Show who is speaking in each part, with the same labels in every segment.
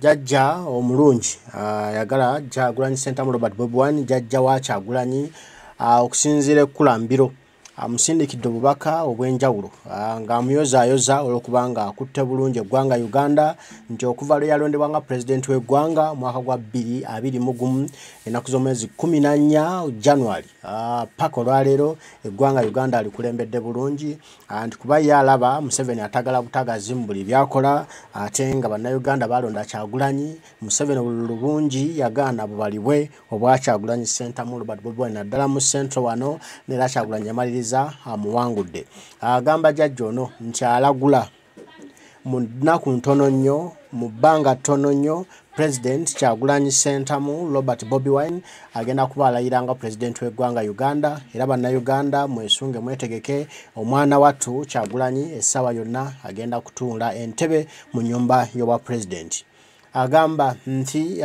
Speaker 1: Jajja omulungi yagala Kyagulanyi Ssentamu Robert Bobi Wine Jajja wa Kyagulanyi okusinziira ekkulambiro amusindikidde obubaka obw'enjawulo ng'amuyozaayoza olw'okubanga akutte bulungi eggwanga Uganda nti okuva lwe yalondebwa nga pulezidenti w'eggwanga mwaka gwa 2021 ennaku z'omwezi 14 January paka olwaleero eggwanga Uganda alikulembedde bulungi nti kuba ye alaba Museveni atagala butagazi mu buli byakola ate nga bannayuganda balonda Kyagulanyi Museveni obululu bungi yagaana bubalibwe obwa Kyagulanyi Ssentamu Robert Bobi Wine naddala mu Central wano neera Kyagulanyi yamaliriza amuwangudde agamba Jajja ono nti alagula mu nnaku ntono nnyo mu bbanga ttono nnyo President Kyagulanyi Ssentamu Robert Bobi Wine agenda kuba alayiranga pulezidenti w'eggwanga Uganda era bannayuganda mwesunge mwetegeke omwana wattu Kyagulanyi essaawa yonna agenda kutuula entebe mu nnyumba y'obwa pulezidenti agamba nti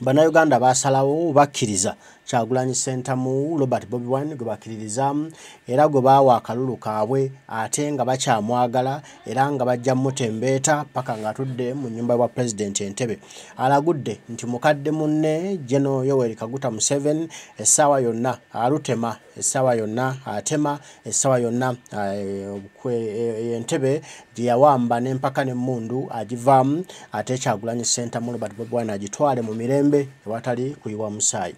Speaker 1: bannayuganda basalawo bakkiriza Kyagulanyi Ssentamu Robert Bobi Wine gwe bakkiririzaamu era gwe baawa akalulu kaabwe ate nga bakyamwagala era nga bajja mutembeeta paka ng'atudde mu nnyumba y'obwa pulezidenti entebe alagudde nti mukadde munne General Yoweri Kaguta Museveni essaawa yonna alutema essaawa yonna atema essaawa yonna entebe gye yawamba n'empaka n'emmundu agivaamu ate Kyagulanyi Ssentamu Robert Bobi Wine agitwale mu mirembe ewatali kuyiwa musaayi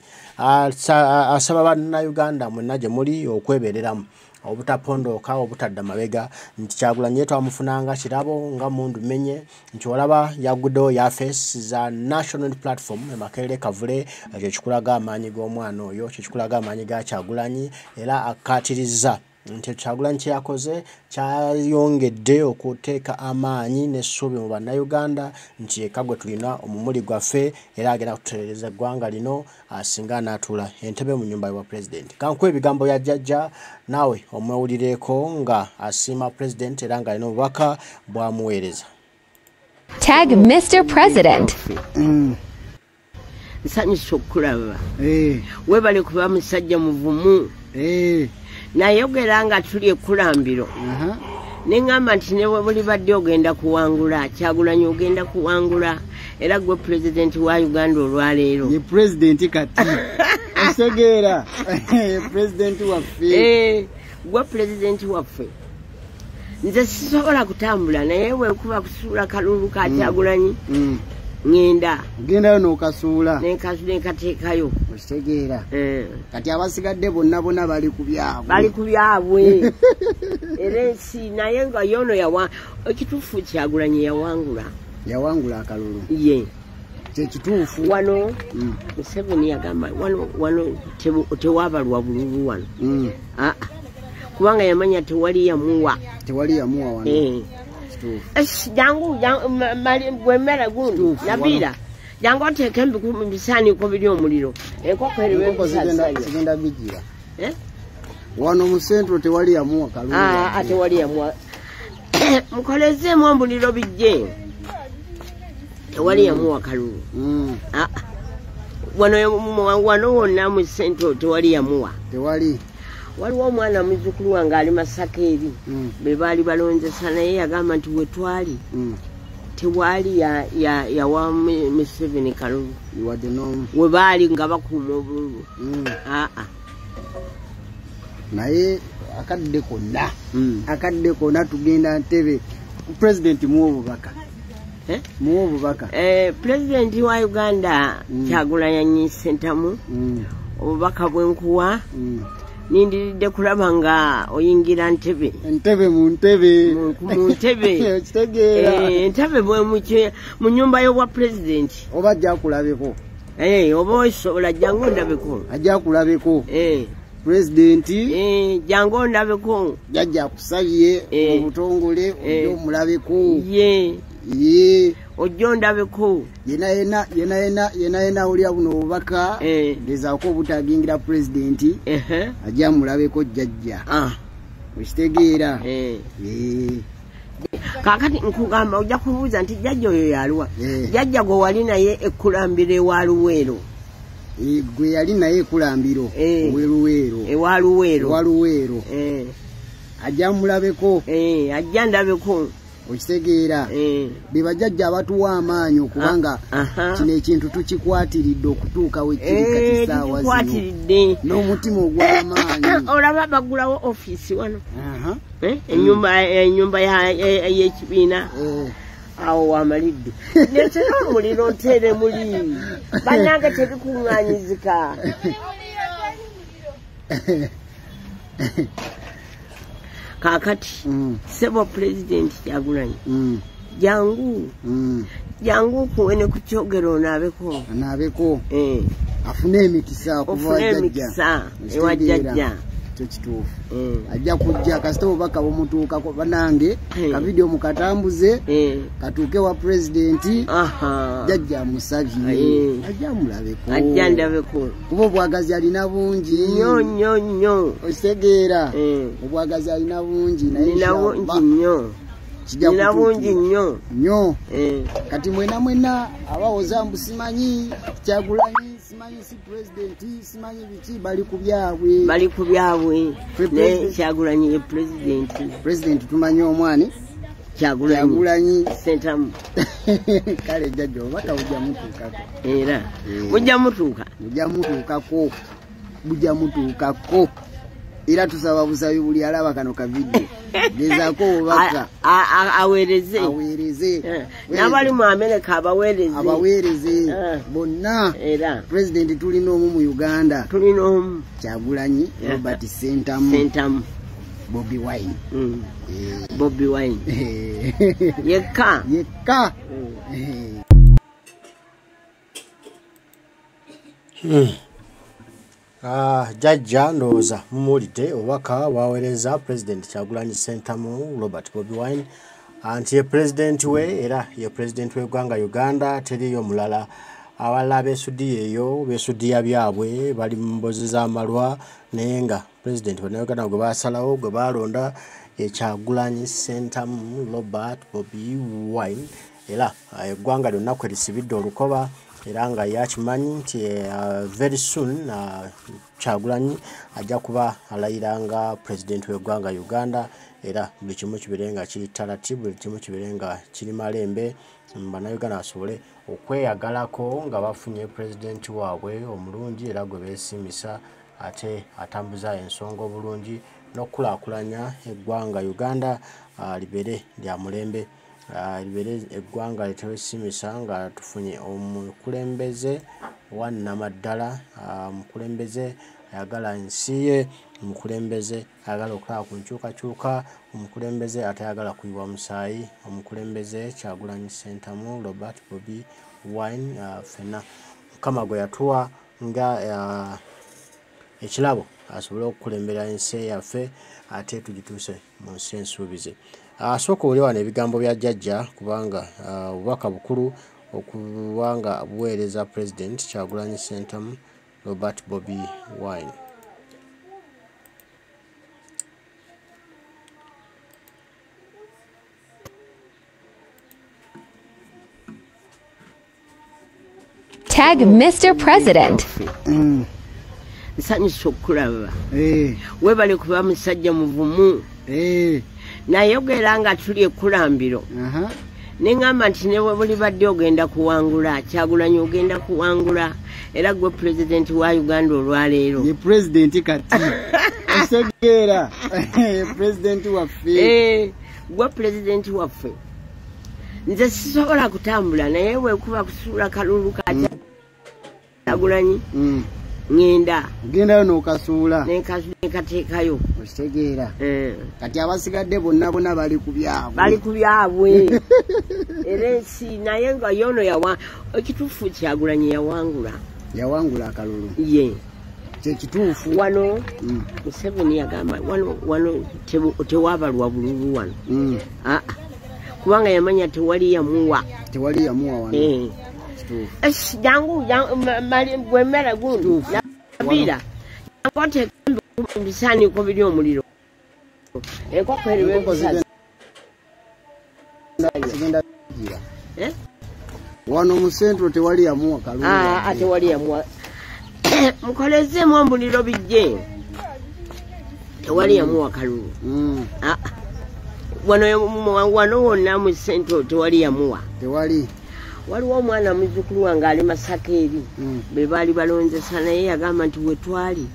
Speaker 1: asaba bannayuganda mwenna gye muli okwebereramu obutapondooka obutadda mabega nti Kyagulanyi twamufunanga kirabo nga mundu menye nti olaba yaguddewo yafeesi za national platform Makerere Kavule kyekikulaga amaanyi g'omwana oyo kyekikulaga amaanyi ga Kyagulanyi era akkaatiriza nti Kyagulanyi kye yakoze kyayongedde okuteeka amaanyi n'essuubi mu bannayuganda nti eka gwe tulina omumuli gwaffe era agenda kututereereza eggwanga lino asinga n'atuula entebe mu nnyumba y'obwa pulezidenti kankuwa ebigambo ya Jajja naawe omwewulireeko nga asiima pulezidenti era ng'alina obubaka bw'amuweereza.
Speaker 2: Tag Mr. President.
Speaker 3: Nsanyusa okukulaba weebale kuba musajja muvumu nayogera nga tuli ekkulambiro neŋŋamba nti ne buli badde ogenda kuwangula Kyagulanyi ogenda kuwangula era gwe pulezidenti wa Uganda olwaleero
Speaker 4: ye pulezidenti kati osegeera pulezidenti waffe
Speaker 3: gwe pulezidenti waffe nze sisobola kutambula naye wekuba kusuula kalulu ka Kyagulanyi ngenda
Speaker 4: gendayo n'okasuula
Speaker 3: nekateekayo
Speaker 4: okitegeera kati abasigadde bonna bali ku
Speaker 3: byabwe era ensi naye nga yono ekituufu Kyagulanyi yawangula akalulu ye
Speaker 4: kyekituufu
Speaker 3: wano Museveni yagamba wano tewabalwa bululu wano kubanga yamanya tewali yamuwa
Speaker 4: wano
Speaker 3: jangu gwemera gundi Nabira jangu oteeka mu bisaaniiko biri omuliro enkoko
Speaker 4: zigenda bijira wano mu sentro tewali yamuwa kalulu
Speaker 3: tewali yamuwa mukolezeemu omuliro bijje tewali yamuwa kalulu wano wonna mu sentro tewali yamuwa waliwo omwana muzzukulu wange ali Masaka eri be baali balonzesa naye yagamba nti wetwali tewali yawa Museveni kalulu we baali nga bakuuma obululu
Speaker 4: naye akadde konna tugenda ntebe pulezidenti muwa obubaka
Speaker 3: pulezidenti wa Uganda Kyagulanyi Ssentamu obubaka bwenkuwa nindiridde kulaba nga oyingira ntebe
Speaker 4: mu ntebe
Speaker 3: entebe mu nnyumba y'obwa pulezidenti
Speaker 4: oba ajja akulabeko
Speaker 3: oba oyisobola jangu ondabeko
Speaker 4: ajja akulabeko pulezidenti
Speaker 3: jangu ondabeko
Speaker 4: Jajja akusabye obutongole ojja omulabeko
Speaker 3: ojja ondabeko
Speaker 4: yena olya buno obubaka gezaako obutagingira pulezidenti ajja amulabeko Jajja okitegeera
Speaker 3: kakati nkugamba ojja kubuuza nti Jajja oyo yaliwa Jajja gwe wali naye ekkulambiro ewa Luweero
Speaker 4: gwe yali naye ekkulambiro
Speaker 3: ewa Luweero
Speaker 4: ajja amulabeko
Speaker 3: ajja ndabeko
Speaker 4: okitegeera beba jajja abatuwa amaanyi okubanga kino ekintu tukikwatiridde okutuuka we kiri kati saawa zino n'omutima ogw'amaanyi
Speaker 3: olaba bagulawo ofiisi wano ennyumba y'ekibiina awo wamalidde netera omuliro ntere muli bannange tebikuŋŋaanyizika kakati sebo Pulezidenti Kyagulanyi jangu kuwene ku kyogero onaabeko afune emikisa ewa jjajja
Speaker 4: kituufu ajja kujja kasita obubaka bumutuukako banange kavidiyo mukatambuze katuuke wa Pulezidenti jjajja amusabye ajja ndabeko kuba obwagazi alina bungi nnyo okitegeera obwagazi alina bungi nina bungi nnyo kati mwena abawoza mbu simanyi Kyagulanyi simanyi si Pulezidenti simanyi biki bali ku byabwe Kyagulanyi ye Pulezidenti tumanyi omwani Kyagulanyi sentamu kale jjajja obubaka bujja mutuukako era bujja mutuukako era tusaba busabi buli alaba kano kavidiyo gezaako obubaka
Speaker 3: aweereze n'abali mu Amerika
Speaker 4: abaweereze bonna Pulezidenti tulina omu mu Uganda Kyagulanyi Robert Sentamu Bobi Wine
Speaker 3: yekka
Speaker 1: Jajja ndowooza mumuwulidde obubaka bwaweereza Pulezidenti Kyagulanyi Ssentamu Robert Bobi Wine anti ye Pulezidenti we era ye Pulezidenti w'eggwanga Uganda teriyo mulala abalala beesudiya eyo beesudiya byabwe bali mu mbozi z'amalwa naye nga Pulezidenti bannayuganda gwe baasalawo gwe baalonda ye Kyagulanyi Ssentamu Robert Bobi Wine era eggwanga lyonna kwe lisibidde olukoba era nga yakimanyi nti very soon Kyagulanyi ajja kuba alayiranga Pulezidenti w'eggwanga Uganda era buli kimu kibeere nga kiri talati buli kimu kibeere nga kiri malembe bannayuganda basobole okweyagalako nga bafunye Pulezidenti waabwe omulungi era gwe beesimisa ate atambuza ensonga obulungi n'okulaakulanya eggwanga Uganda libeere lya mulembe libeere eggwanga litwesimisa nga tufunye omukulembeze wannamaddala omukulembeze ayagala ensi ye omukulembeze ayagala okulaba ku nkyukakyuka omukulembeze atayagala kuyiwa musaayi omukulembeze Kyagulanyi Ssentamu Robert Bobi Wine fenna Mukama gwe yatuwa nga ekirabo asobole okukulembera ensi yaffe ate tugituuse mu nsi ensuubize asooka oli wano ebigambo bya jjajja kubanga obubaka bukulu okubanga buweereza Pulezidenti Kyagulanyi Ssentamu Robert Bobi Wine.
Speaker 2: Tag Mr. President.
Speaker 3: Nsanyusa okulaba webale kuba musajja muvumu nayogera nga tuli ekkulambiro neŋŋamba nti ne buli badde ogenda kuwangula Kyagulanyi ogenda kuwangula era gwe Pulezidenti wa Uganda olwaleero
Speaker 4: ye Pulezidenti kati osegeera Pulezidenti waffe
Speaker 3: gwe Pulezidenti waffe nze sisobola kutambula naye wekuba kusuula kalulu ka Kyagulanyi gendayo
Speaker 4: n'okasuula
Speaker 3: nekateekayo
Speaker 4: okitegeera kati abasigadde bonna bali ku
Speaker 3: byabwe era ensi naye nga yono ekituufu Kyagulanyi yawangula akalulu ye
Speaker 4: kyekituufu
Speaker 3: wano Museveni yagamba wano tewabalwa bululu wano kubanga yamanya tewali yamuwa
Speaker 4: wano
Speaker 3: jangu gwemera gundu nabira jangu mbisaaniko biri omuliro enkoko
Speaker 4: wano mu centro tewali yamuwa kalulu
Speaker 3: tewali yamuwa mukolezeemu omuliro bijje tewali yamuwa kalulu wano wonna mu ssente tewali yamuwa.
Speaker 4: Tewali.
Speaker 3: Waliwo omwana muzzukulu wange ali Masaka eri be baali balonzesa naye yagamba nti we twali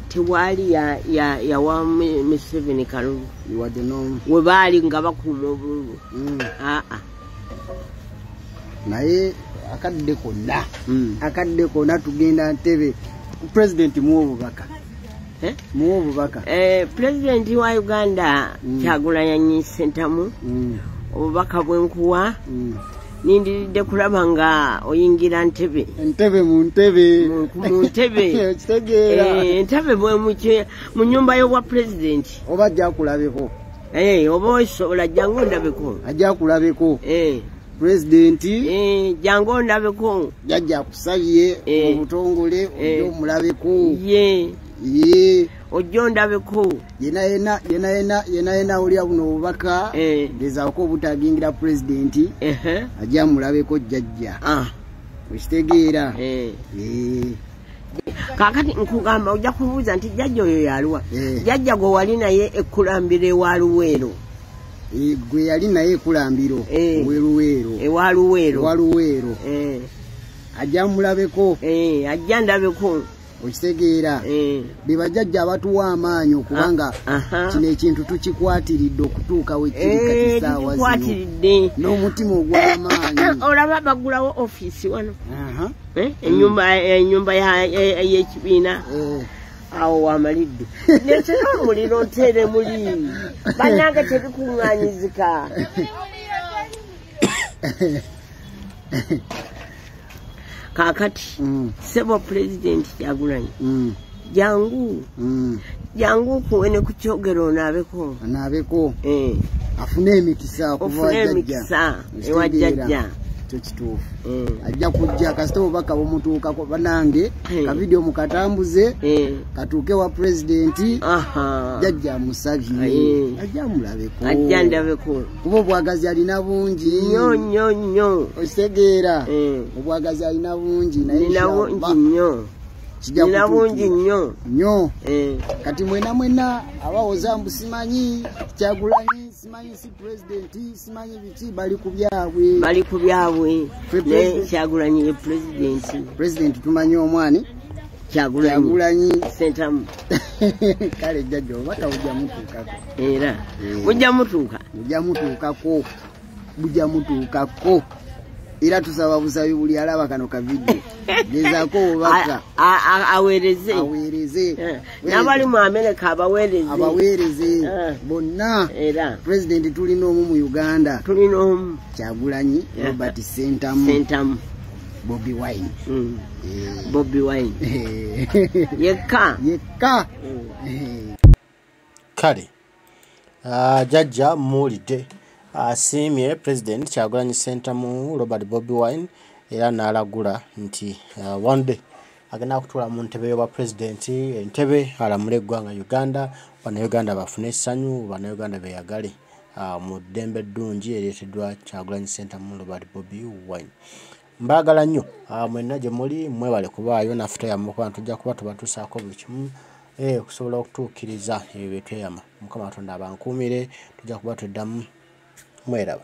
Speaker 3: tewali yawa Museveni kalulu we baali nga bakuuma obululu.
Speaker 4: Naye akadde konna tugenda Ntebe Pulezidenti Obubaka. Obubaka.
Speaker 3: Pulezidenti wa Uganda Kyagulanyi Ssentamu obubaka bwenkuwa nindiridde kulaba nga oyingira Ntebe
Speaker 4: mu Ntebe
Speaker 3: Ntebe mu nyumba y'obwa Pulezidenti
Speaker 4: oba ajja kulabeko
Speaker 3: oba osobola jangu ondabeko
Speaker 4: ajja kulabeko Pulezidenti
Speaker 3: jangu ondabeko
Speaker 4: jajja kusabye obutongole ojja omulabeko
Speaker 3: ojja ondabeko
Speaker 4: yena olya buno obubaka ngezaako obutagingira Pulezidenti ajja mulabeko jjajja okitegeera.
Speaker 3: Kaakati nkugamba ojja kubuuza nti jjajja oyo yaluwa jjajja gwe wali naye ekkulambiro ewa Luweero
Speaker 4: gwe yali naye ekkulambiro
Speaker 3: ewa Luweero
Speaker 4: ajja mulabeko
Speaker 3: ajja ndabeko
Speaker 4: okitegeera be bajjajja abatuwa amaanyi okubanga kino ekintu tukikwatiridde okutuuka we kiri kati saawa zino n'omutima ogw'amaanyi.
Speaker 3: Olaba bagulawo ofiisi wano ennyumba y'ekibiina awo wamalidde netera omuliro ntere muli bannange tebikuŋŋaanyizika. Kaakati sebo Pulezidenti Kyagulanyi jangu kuwene ku kyogero onaabeko afune emikisa ewa jjajja
Speaker 4: kituufu ajja kujja kasita obubaka bumutuukako banange kavidiyo mukatambuze katuuke wa Pulezidenti jjajja amusabye
Speaker 3: ajja ndabeko
Speaker 4: kuba obwagazi alina bungi
Speaker 3: nnyo
Speaker 4: okitegeera obwagazi alina bungi
Speaker 3: nina bungi nnyo kati mwena abawoza mbu simanyi Kyagulanyi simanyi si Pulezidenti simanyi biki bali ku byabwe Kyagulanyi ye Pulezidenti tumanyi omwani Kyagulanyi Ssentamu kale jjajja obubaka bujja mutuukako bujja mutuukako era tusaba busabi buli alaba kano kavidiyo gezaako obubaka aweereze n'abali mu Amerika
Speaker 4: abaweereze bonna. Pulezidenti tulina omu mu Uganda Kyagulanyi Robert Ssentamu Bobi Wine
Speaker 3: yekka
Speaker 1: kale jjajja muwulidde asiimye Pulezidenti Kyagulanyi Ssentamu Robert Bobi Wine era n'alagula nti one day agenda kutuula mu ntebe y'obwa Pulezidenti entebe alamule eggwanga Uganda bannayuganda bafune essanyu bannayuganda beeyagale mu ddembe eddungi ereeteddwa Kyagulanyi Ssentamu Robert Bobi Wine. Mbaagala nnyo mwenna gye muli mwebale kubaayo naffe tweyama okuba tujja kuba tubatuusaako buli kimu okusobola okutuukiriza ebyo bye tweyama. Mukama Katonda abankuumire tujja kuba tuddamu mweraba.